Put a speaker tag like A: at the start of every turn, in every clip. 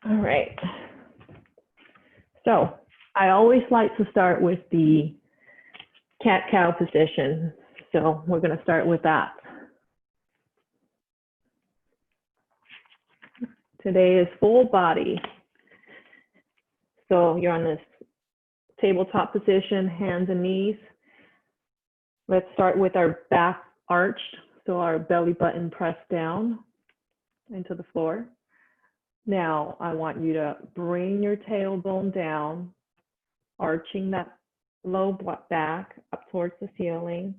A: All right. So I always like to start with the cat-cow position. So we're going to start with that. Today is full body. So you're on this tabletop position, hands and knees. Let's start with our back arched, so our belly button pressed down into the floor. Now I want you to bring your tailbone down, arching that low back up towards the ceiling.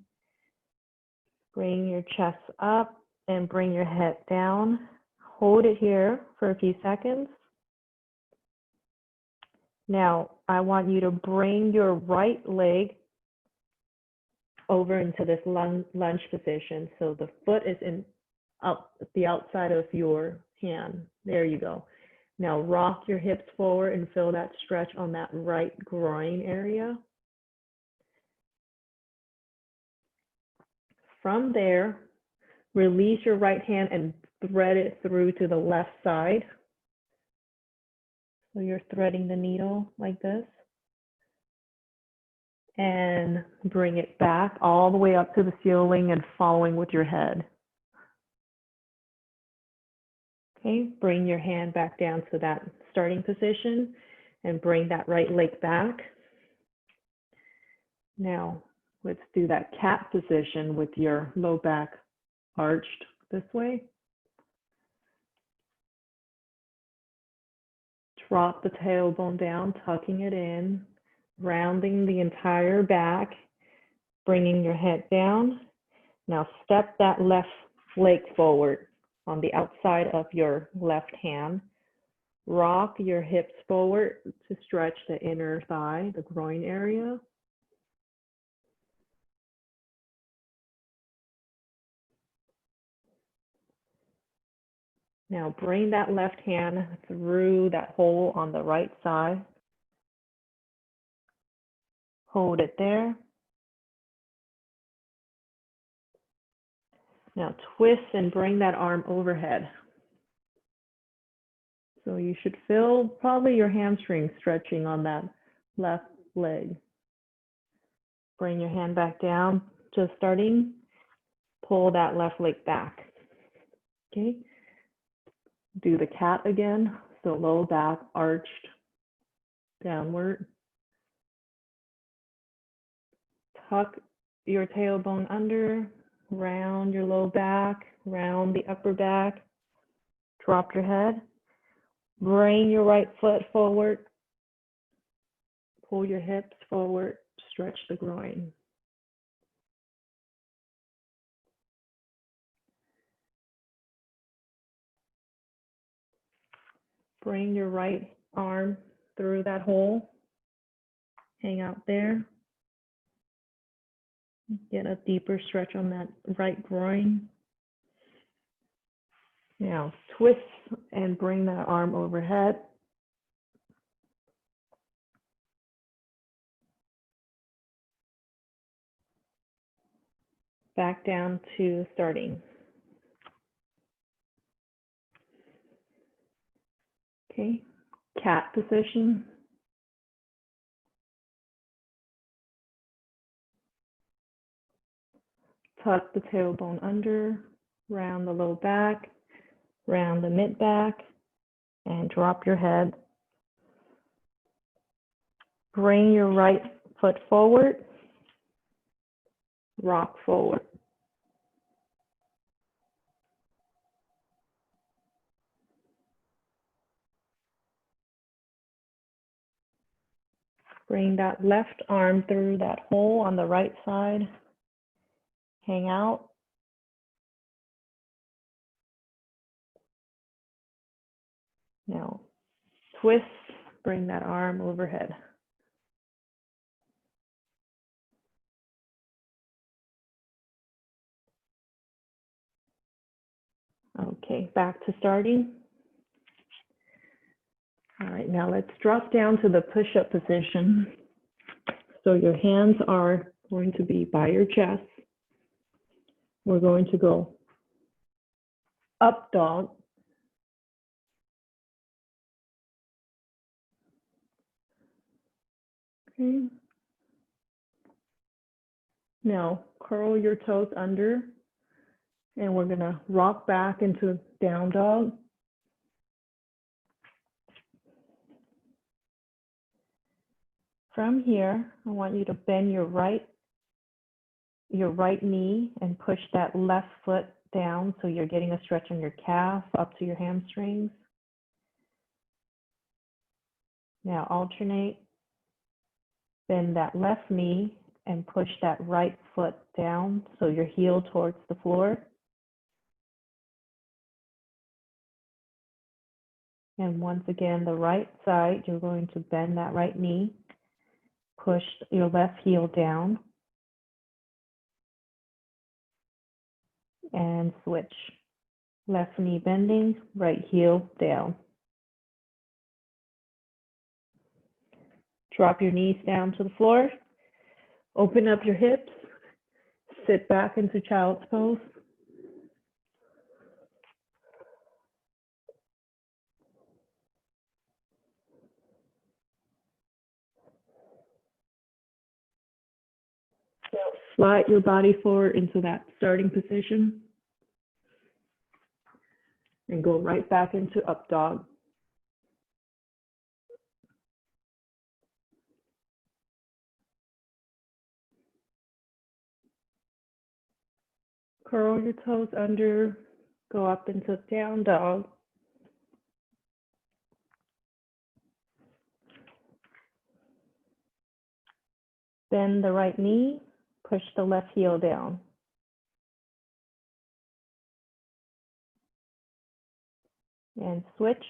A: Bring your chest up and bring your head down. Hold it here for a few seconds. Now I want you to bring your right leg over into this lunge position. So the foot is the outside of your hand. There you go. Now rock your hips forward and feel that stretch on that right groin area. From there, release your right hand and thread it through to the left side. So you're threading the needle like this. And bring it back all the way up to the ceiling and following with your head. Okay, bring your hand back down to that starting position and bring that right leg back. Now, let's do that cat position with your low back arched this way. Drop the tailbone down, tucking it in, rounding the entire back, bringing your head down. Now step that left leg forward on the outside of your left hand. Rock your hips forward to stretch the inner thigh, the groin area. Now bring that left hand through that hole on the right side. Hold it there. Now twist and bring that arm overhead. So you should feel probably your hamstring stretching on that left leg. Bring your hand back down, just starting. Pull that left leg back. Okay. Do the cat again. So low back arched downward. Tuck your tailbone under, round your low back, round the upper back. Drop your head. Bring your right foot forward. Pull your hips forward, stretch the groin. Bring your right arm through that hole. Hang out there. Get a deeper stretch on that right groin. Now twist and bring that arm overhead. Back down to starting. Okay, cat position. Tuck the tailbone under, round the low back, round the mid back, and drop your head. Bring your right foot forward, rock forward. Bring that left arm through that hole on the right side. Hang out. Now twist, bring that arm overhead. Okay, back to starting. All right, now let's drop down to the push-up position. So your hands are going to be by your chest. We're going to go up dog, Okay. Now curl your toes under, and we're gonna rock back into down dog. From here, I want you to bend your right knee and push that left foot down so you're getting a stretch on your calf up to your hamstrings. Now alternate, bend that left knee and push that right foot down so your heel towards the floor. And once again, the right side, you're going to bend that right knee, push your left heel down, and switch. Left knee bending, right heel down. Drop your knees down to the floor. Open up your hips. Sit back into child's pose. Now slide your body forward into that starting position and go right back into up dog. Curl your toes under, go up into down dog. Bend the right knee, push the left heel down. And switch.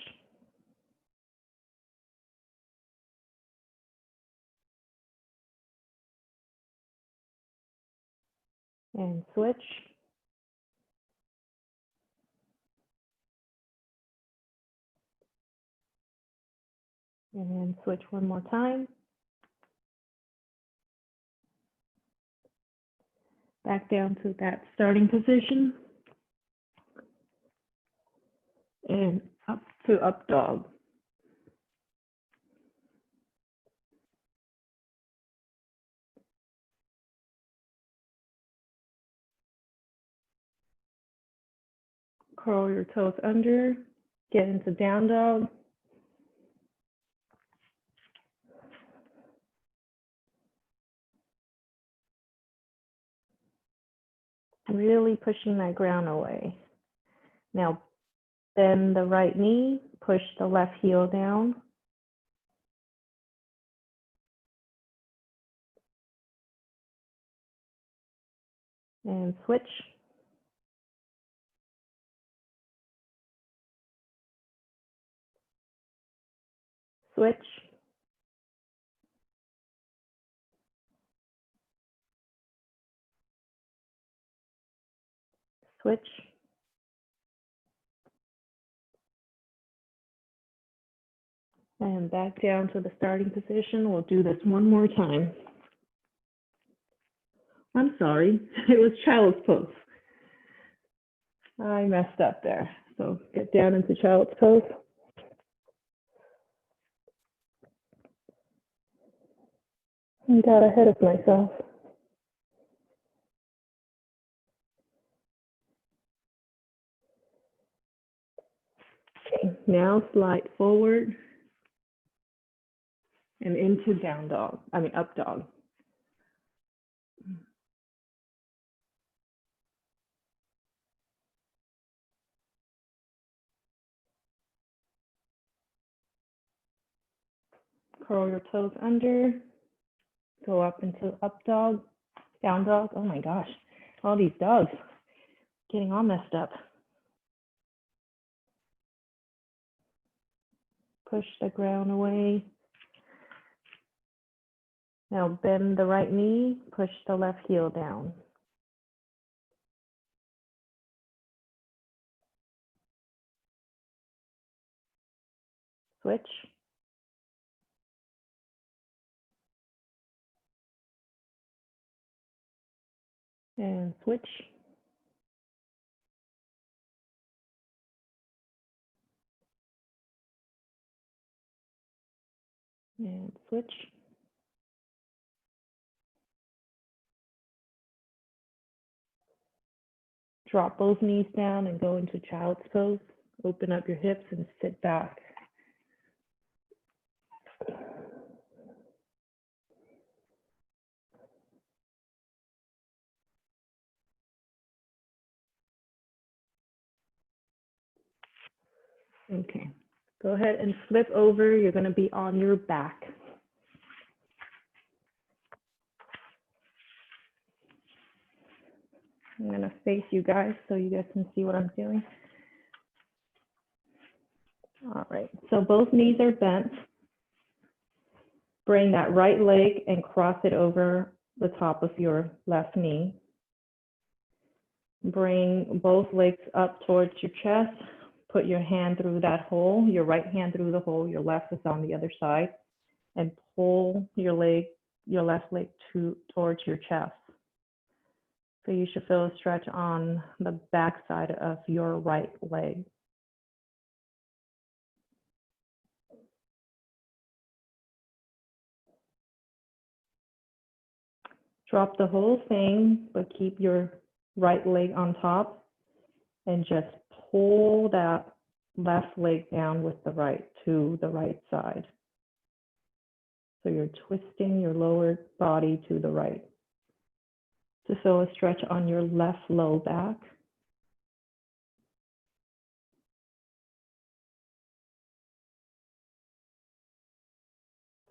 A: And switch. And then switch one more time. Back down to that starting position. And up to up dog. Curl your toes under, get into down dog. Really pushing that ground away. Now bend the right knee, push the left heel down. And switch. Switch. Switch. And back down to the starting position. We'll do this one more time. I'm sorry, it was child's pose. I messed up there. So get down into child's pose. I got ahead of myself. Okay, now slide forward and into down dog, up dog. Curl your toes under, go up into up dog, down dog. Oh my gosh, all these dogs getting all messed up. Push the ground away. Now bend the right knee, push the left heel down. Switch. And switch. And switch. Drop both knees down and go into child's pose. Open up your hips and sit back. Okay, go ahead and flip over. You're going to be on your back. I'm going to face you guys so you guys can see what I'm doing. All right, so both knees are bent. Bring that right leg and cross it over the top of your left knee. Bring both legs up towards your chest. Put your hand through that hole, your right hand through the hole, your left is on the other side, and pull your left leg towards your chest. So you should feel a stretch on the back side of your right leg. Drop the whole thing, but keep your right leg on top and just pull that left leg down with the right to the right side. So you're twisting your lower body to the right. To feel a stretch on your left low back.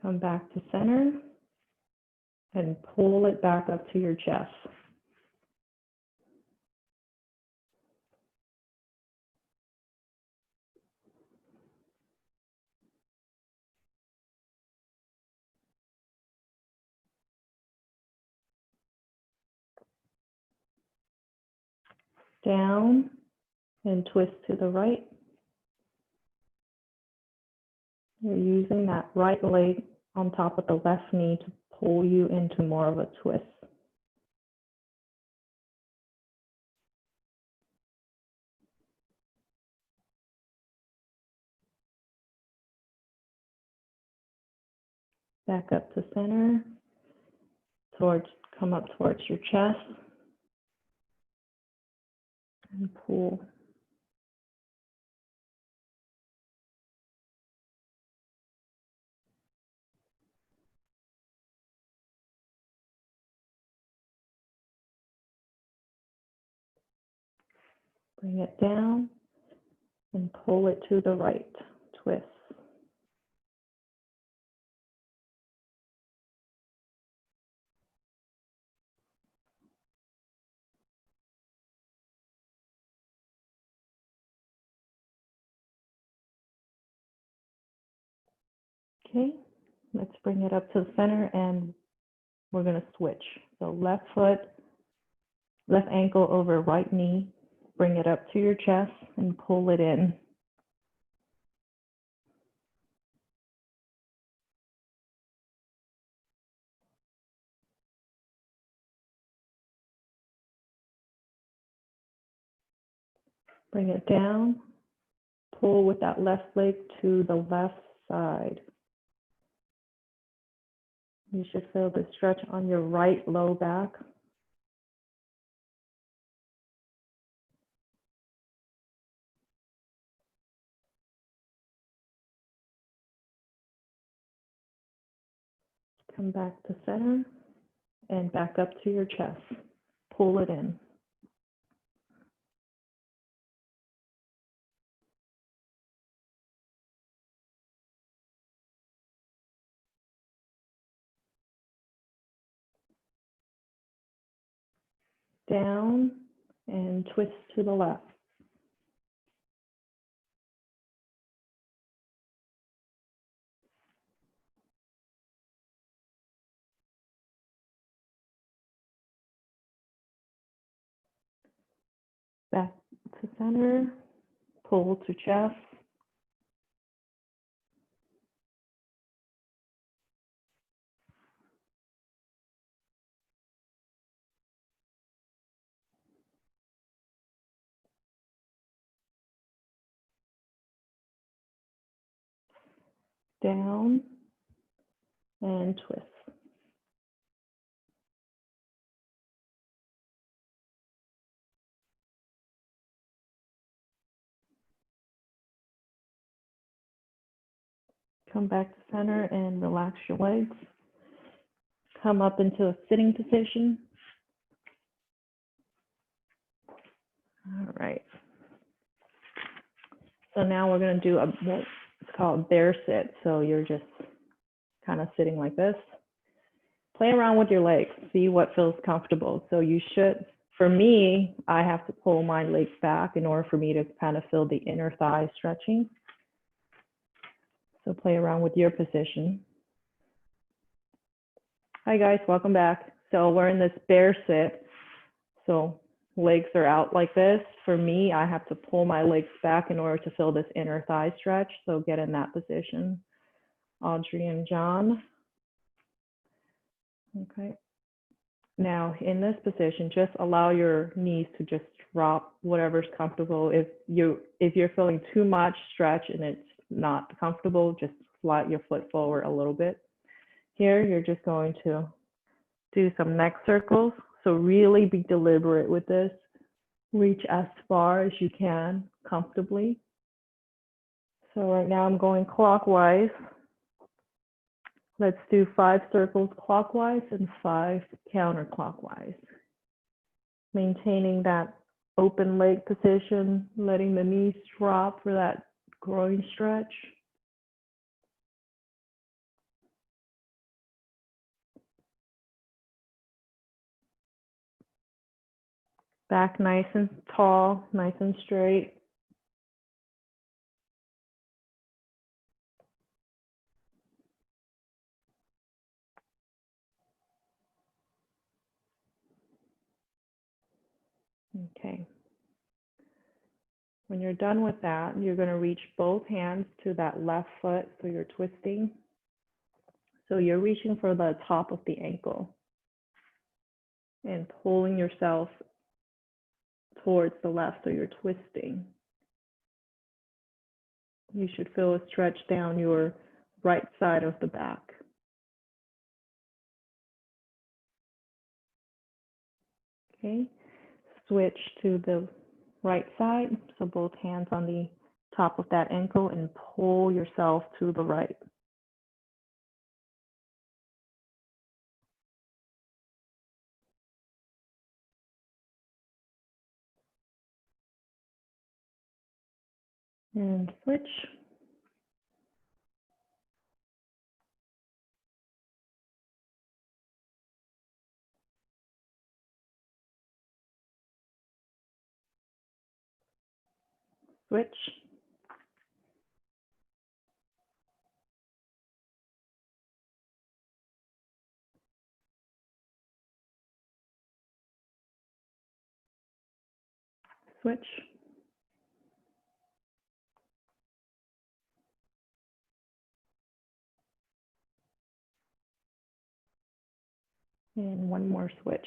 A: Come back to center and pull it back up to your chest. Down and twist to the right. You're using that right leg on top of the left knee to pull you into more of a twist. Back up to center, come up towards your chest, and pull. Bring it down and pull it to the right, twist. Okay, let's bring it up to the center and we're going to switch. So left foot, left ankle over right knee, bring it up to your chest and pull it in. Bring it down, pull with that left leg to the left side. You should feel the stretch on your right low back. Come back to center and back up to your chest. Pull it in. Down and twist to the left. Back to center, pull to chest. Down and twist. Come back to center and relax your legs. Come up into a sitting position. All right. So now we're going to do what's called bear sit. So you're just kind of sitting like this. Play around with your legs. See what feels comfortable. So you should, for me, I have to pull my legs back in order for me to kind of feel the inner thigh stretching. So play around with your position. Hi guys, welcome back. So we're in this bear sit. So legs are out like this. For me, I have to pull my legs back in order to feel this inner thigh stretch. So get in that position. Audrey and John. Okay. Now in this position, just allow your knees to just drop whatever's comfortable. If you're feeling too much stretch and it's not comfortable, just slide your foot forward a little bit. Here, you're just going to do some neck circles. So really be deliberate with this. Reach as far as you can comfortably. So right now I'm going clockwise. Let's do 5 circles clockwise and 5 counterclockwise. Maintaining that open leg position, letting the knees drop for that groin stretch. Back nice and tall, nice and straight. Okay. When you're done with that, you're going to reach both hands to that left foot, so you're twisting. So you're reaching for the top of the ankle and pulling yourself towards the left, so you're twisting. You should feel a stretch down your right side of the back. Okay, switch to the right side, so both hands on the top of that ankle and pull yourself to the right. And switch. Switch. Switch. And one more switch.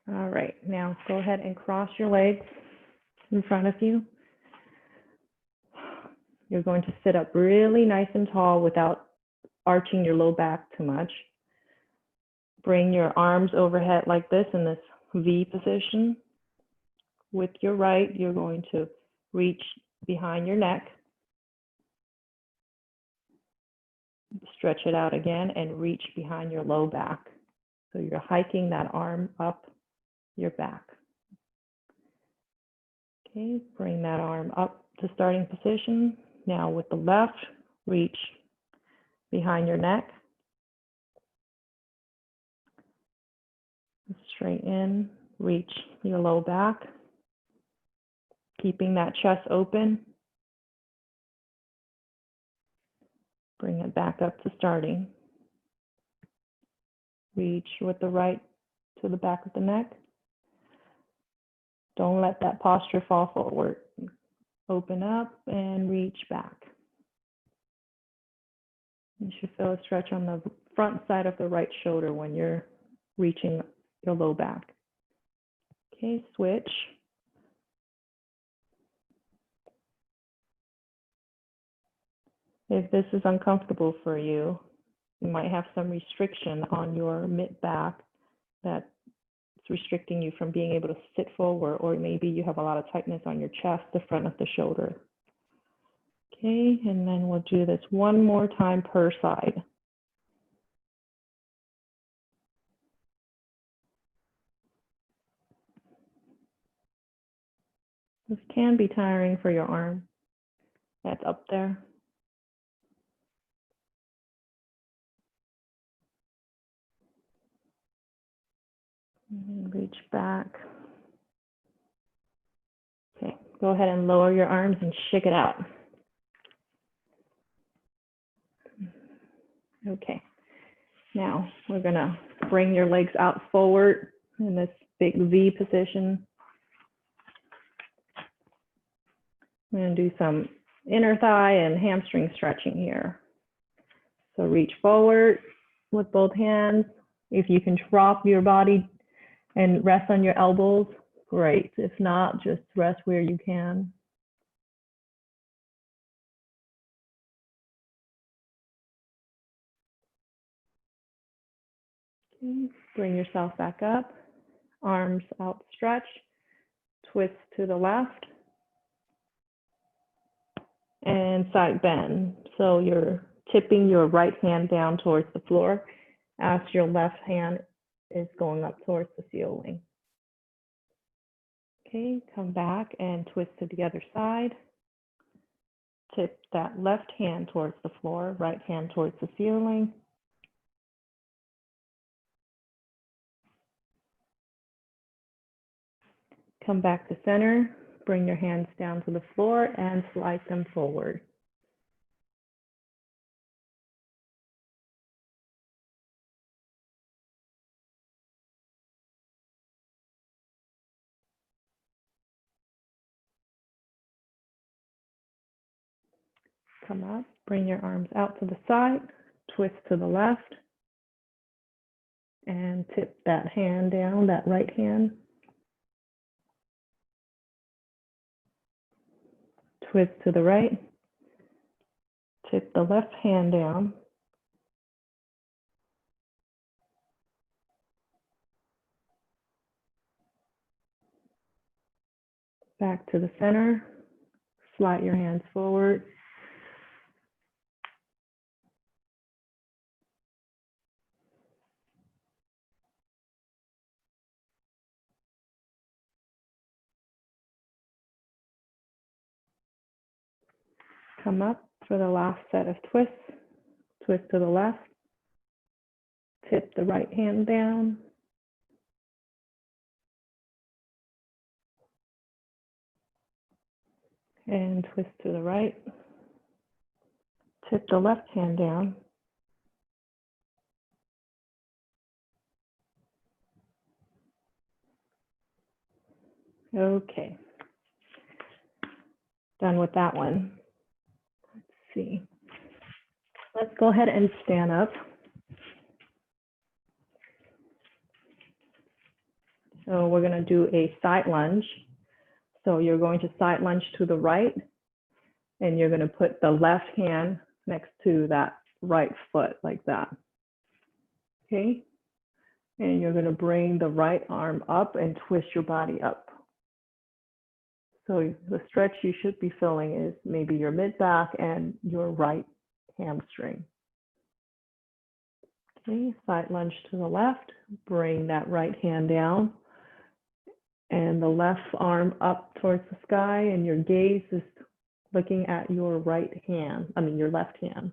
A: All right, now go ahead and cross your legs in front of you. You're going to sit up really nice and tall without arching your low back too much. Bring your arms overhead like this in this V position. With your right, you're going to reach behind your neck. Stretch it out again and reach behind your low back. So you're hiking that arm up your back. Okay, bring that arm up to starting position. Now with the left, reach behind your neck. Straight in, reach your low back. Keeping that chest open. Bring it back up to starting. Reach with the right to the back of the neck. Don't let that posture fall forward. Open up and reach back. You should feel a stretch on the front side of the right shoulder when you're reaching your low back. Okay, switch. If this is uncomfortable for you, you might have some restriction on your mid back that It's restricting you from being able to sit forward, or maybe you have a lot of tightness on your chest, the front of the shoulder. Okay, and then we'll do this one more time per side. This can be tiring for your arm that's up there. And reach back. Okay, go ahead and lower your arms and shake it out. Okay, now we're gonna bring your legs out forward in this big V position. I'm gonna do some inner thigh and hamstring stretching here. So reach forward with both hands. If you can drop your body and rest on your elbows, great. If not, just rest where you can. Okay. Bring yourself back up, arms outstretched, twist to the left, and side bend. So you're tipping your right hand down towards the floor as your left hand is going up towards the ceiling. Okay, come back and twist to the other side. Tip that left hand towards the floor, right hand towards the ceiling. Come back to center, bring your hands down to the floor and slide them forward. Come up, bring your arms out to the side, twist to the left, and tip that hand down, that right hand. Twist to the right, tip the left hand down. Back to the center, slide your hands forward. Come up for the last set of twists. Twist to the left, tip the right hand down. And twist to the right, tip the left hand down. Okay, done with that one. Let's see. Let's go ahead and stand up. So we're going to do a side lunge. So you're going to side lunge to the right, and you're going to put the left hand next to that right foot like that. Okay, and you're going to bring the right arm up and twist your body up. So the stretch you should be feeling is maybe your mid back and your right hamstring. Okay, side lunge to the left, bring that right hand down and the left arm up towards the sky, and your gaze is looking at your right hand, your left hand.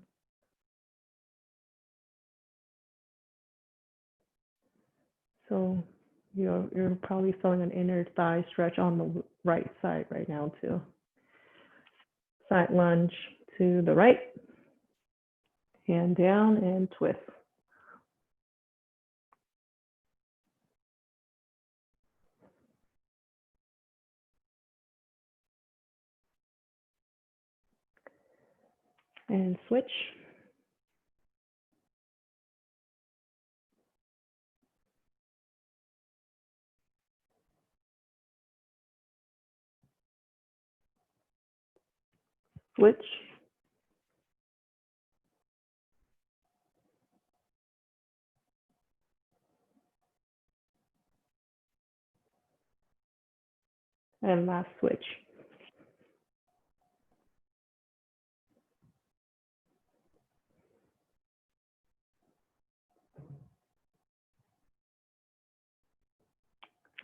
A: So you're probably feeling an inner thigh stretch on the right side right now too. Side lunge to the right, hand down and twist. And switch. Switch. And last switch.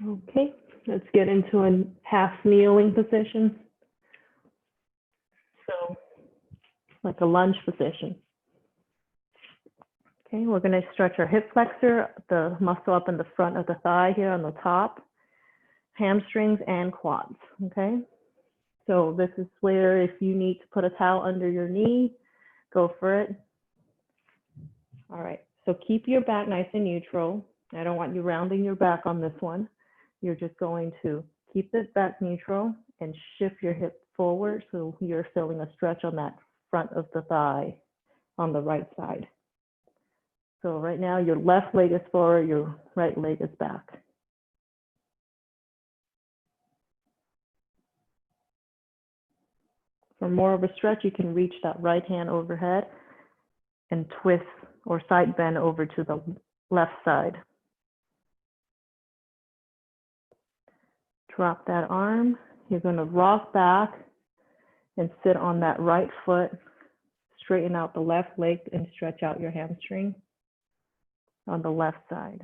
A: Okay, let's get into a half kneeling position. So like a lunge position. Okay, we're going to stretch our hip flexor, the muscle up in the front of the thigh here on the top, hamstrings and quads. Okay, so this is where if you need to put a towel under your knee, go for it. All right, so keep your back nice and neutral. I don't want you rounding your back on this one. You're just going to keep it back neutral and shift your hip forward so you're feeling a stretch on that front of the thigh on the right side. So right now your left leg is forward, your right leg is back. For more of a stretch, you can reach that right hand overhead and twist or side bend over to the left side. Drop that arm. You're going to rock back and sit on that right foot. Straighten out the left leg and stretch out your hamstring on the left side.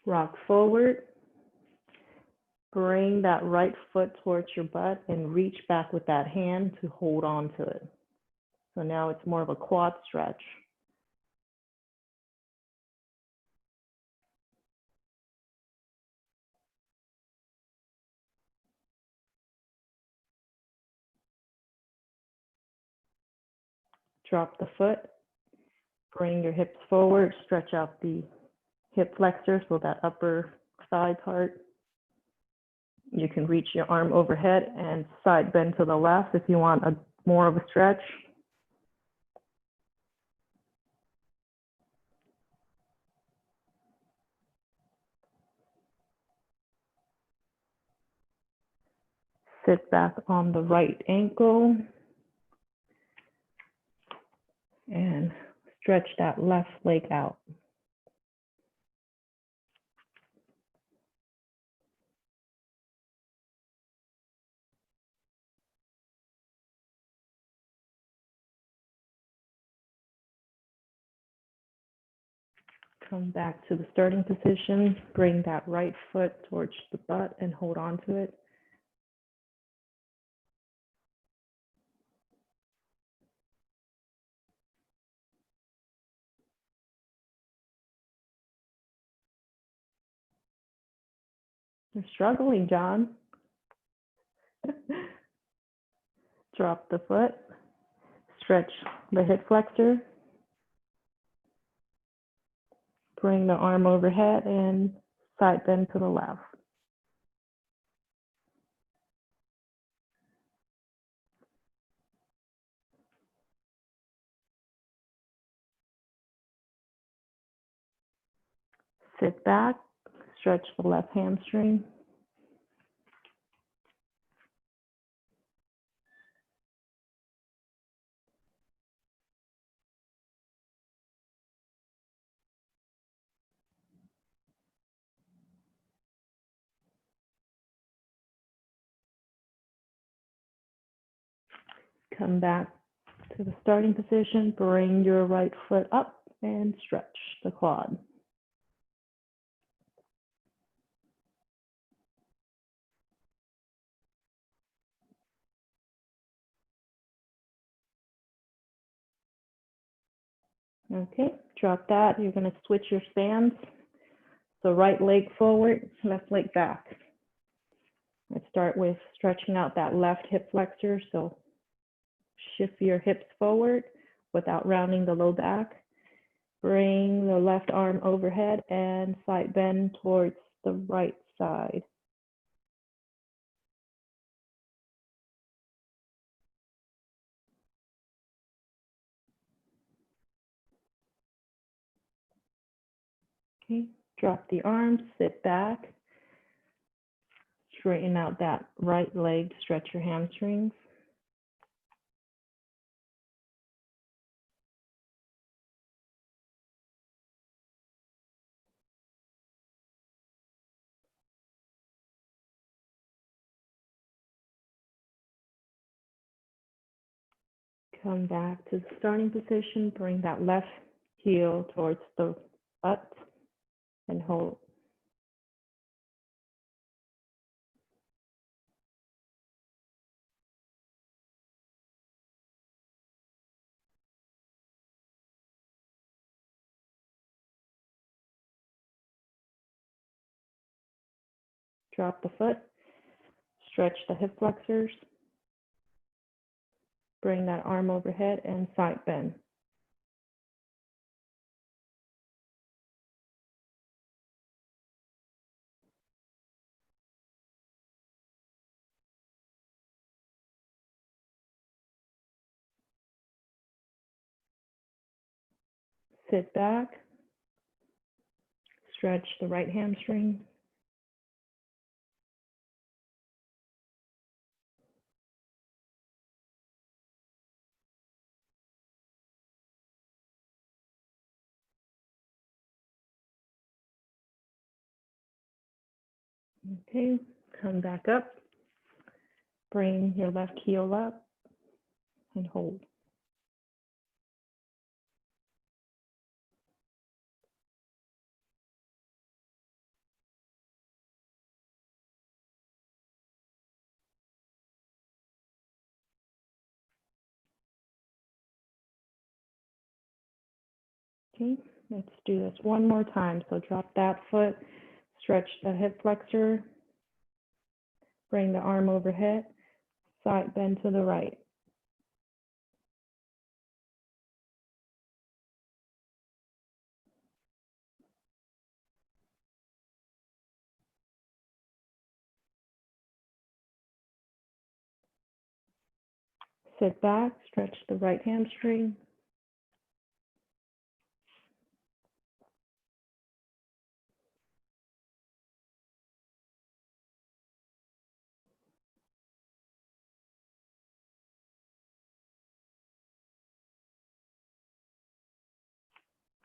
A: Rock forward. Bring that right foot towards your butt and reach back with that hand to hold on to it. So now it's more of a quad stretch. Drop the foot. Bring your hips forward. Stretch out the hip flexor, so that upper thigh part. You can reach your arm overhead and side bend to the left if you want a more of a stretch. Sit back on the right ankle and stretch that left leg out. Come back to the starting position. Bring that right foot towards the butt and hold on to it. You're struggling, John. Drop the foot. Stretch the hip flexor. Bring the arm overhead and side bend to the left. Sit back, stretch the left hamstring. Come back to the starting position. Bring your right foot up and stretch the quad. Okay, drop that. You're going to switch your stance. So right leg forward, left leg back. Let's start with stretching out that left hip flexor. So shift your hips forward without rounding the low back. Bring the left arm overhead and side bend towards the right side. Okay, drop the arms, sit back. Straighten out that right leg, stretch your hamstrings. Come back to the starting position, bring that left heel towards the butt and hold. Drop the foot, stretch the hip flexors, bring that arm overhead and side bend. Sit back, stretch the right hamstring. Okay, come back up, bring your left heel up and hold. Okay, let's do this one more time. So drop that foot, stretch the hip flexor, bring the arm overhead, side bend to the right. Sit back, stretch the right hamstring.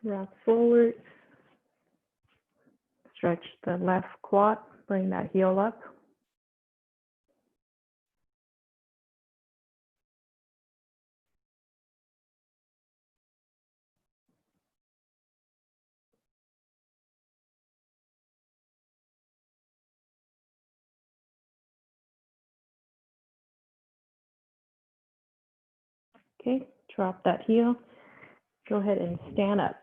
A: Rock forward, stretch the left quad, bring that heel up. Okay, drop that heel. Go ahead and stand up.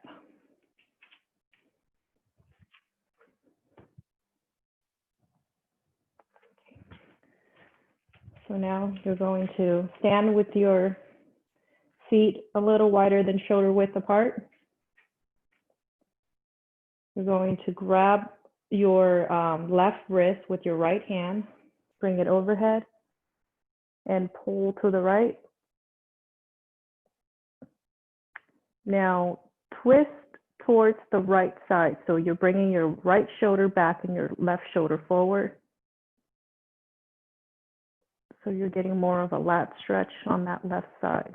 A: So now you're going to stand with your feet a little wider than shoulder width apart. You're going to grab your left wrist with your right hand, bring it overhead, and pull to the right. Now twist towards the right side. So you're bringing your right shoulder back and your left shoulder forward. So you're getting more of a lat stretch on that left side.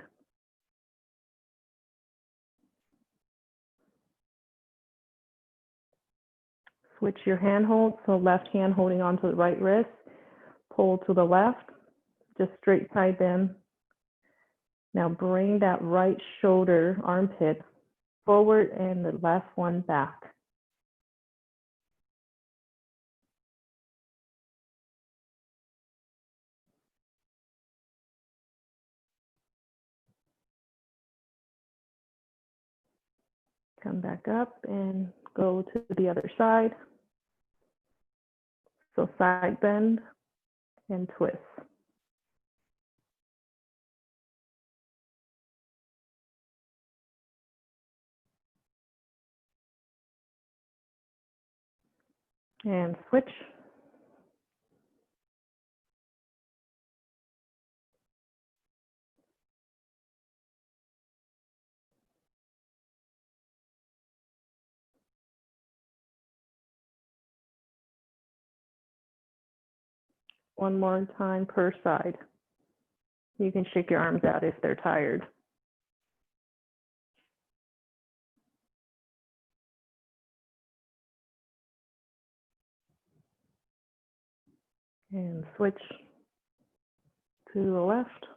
A: Switch your hand hold, so left hand holding onto the right wrist, pull to the left, just straight side bend. Now bring that right shoulder armpit forward and the left one back. Come back up and go to the other side. So side bend and twist. And switch. One more time per side. You can shake your arms out if they're tired. And switch to the left.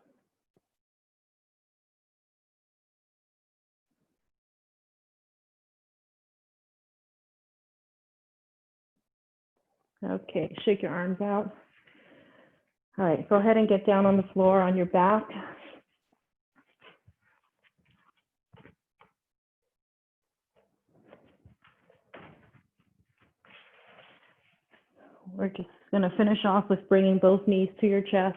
A: Okay, shake your arms out. All right, go ahead and get down on the floor on your back. We're just going to finish off with bringing both knees to your chest.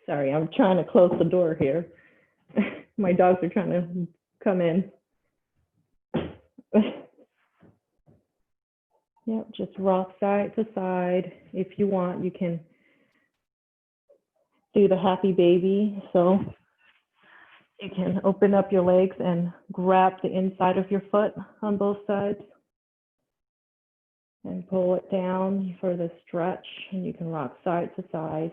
A: Sorry, I'm trying to close the door here. My dogs are trying to come in. Yep, just rock side to side. If you want, you can do the happy baby. So you can open up your legs and grab the inside of your foot on both sides and pull it down for the stretch, and you can rock side to side.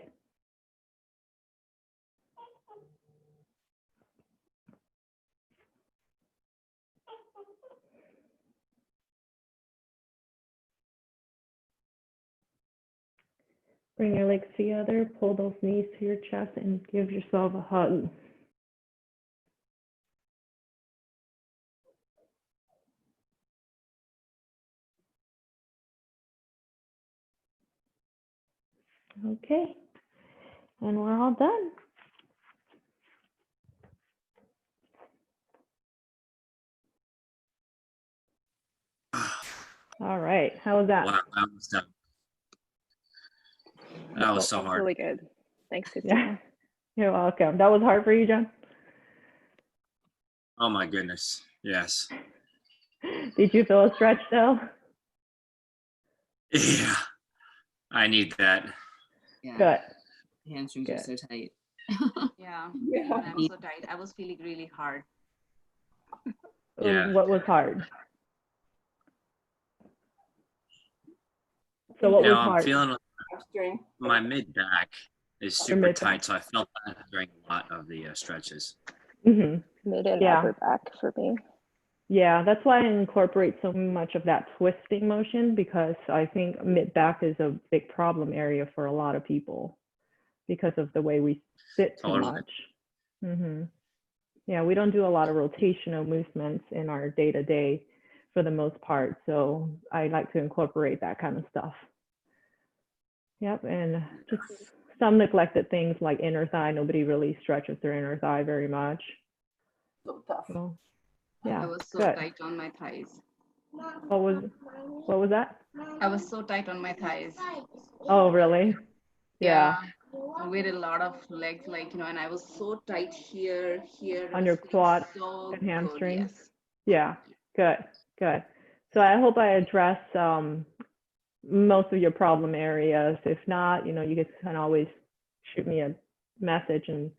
A: Bring your legs together, pull those knees to your chest, and give yourself a hug. Okay, and we're all done. All right, how was that?
B: Wow, that was so hard.
C: Really good. Thanks,
A: Yeah,
C: Cristina.
A: you're welcome. That was hard for you, John?
B: Oh my goodness. Yes.
A: Did you feel a stretch though?
B: Yeah. I need that.
D: Yeah,
A: Good.
D: hamstrings are so tight.
E: Yeah,
C: Yeah.
E: I was so tight. I was feeling really hard.
B: Yeah.
A: What was hard? So what
B: You know,
A: was
B: I'm
A: hard?
B: feeling
C: Hamstring.
B: my mid back is
A: Your
B: super
A: mid-back.
B: tight, so I felt that during a lot of the stretches.
A: Mm-hmm.
C: Mid and
A: Yeah.
C: upper back for me.
A: Yeah, that's why I incorporate so much of that twisting motion, because I think mid back is a big problem area for a lot of people because of the way we sit too
B: Totally.
A: much. Mm-hmm. Yeah, we don't do a lot of rotational movements in our day-to-day for the most part. So I like to incorporate that kind of stuff. Yep, and just some neglected things like inner thigh. Nobody really stretches their inner thigh very much.
C: So tough.
A: So, yeah,
E: I was so
A: good.
E: tight on my thighs.
A: What was that?
E: I was so tight on my thighs.
A: Oh, really? Yeah.
E: I weighed a lot of legs, like, and I was so tight here. It
A: On
E: was
A: your
E: feeling
A: quad
E: so
A: and
E: good,
A: hamstrings?
E: yes.
A: Yeah, good. So I hope I address most of your problem areas. If not, you guys can always shoot me a message and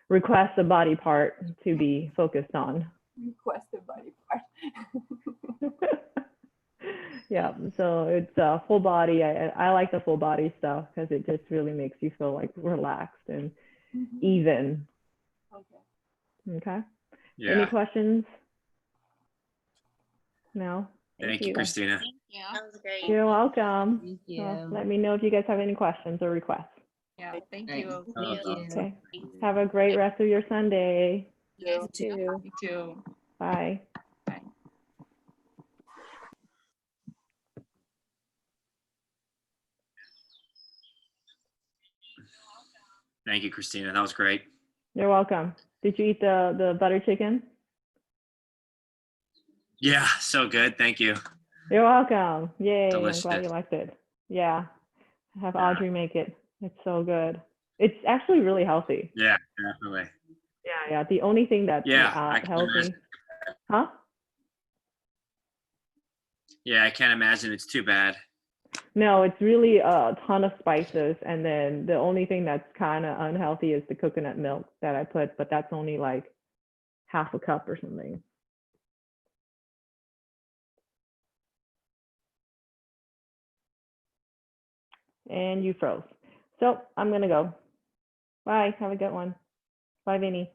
A: request a body part to be focused on.
C: Requested body part.
A: Yeah, so it's full body. I like the full body stuff because it just really makes you feel like relaxed and even.
C: Okay.
A: Okay.
B: Yeah.
A: Any questions? No?
B: Thank you, Christina.
E: Yeah.
D: That was great.
A: You're welcome.
D: Thank you.
A: Well, let me know if you guys have any questions or requests.
E: Yeah, thank
D: Right.
E: you.
D: Thank you.
A: Okay. Have a great rest of your Sunday.
C: You too.
E: You too.
A: Bye.
E: Bye.
B: Thank you, Christina. That was great.
A: You're welcome. Did you eat the butter chicken?
B: Yeah, so good. Thank you.
A: You're welcome. Yay.
B: Delicious.
A: I'm glad you liked it. Yeah. Have
B: Yeah.
A: Audrey make it. It's so good. It's actually really healthy.
B: Yeah, definitely.
A: Yeah. The only thing that's
B: Yeah, I
A: not
B: can
A: healthy.
B: imagine.
A: Huh?
B: Yeah, I can't imagine it's too bad.
A: No, it's really a ton of spices. And then the only thing that's kind of unhealthy is the coconut milk that I put, but that's only like half a cup or something. And you froze. So I'm going to go. Bye. Have a good one. Bye, Vinny.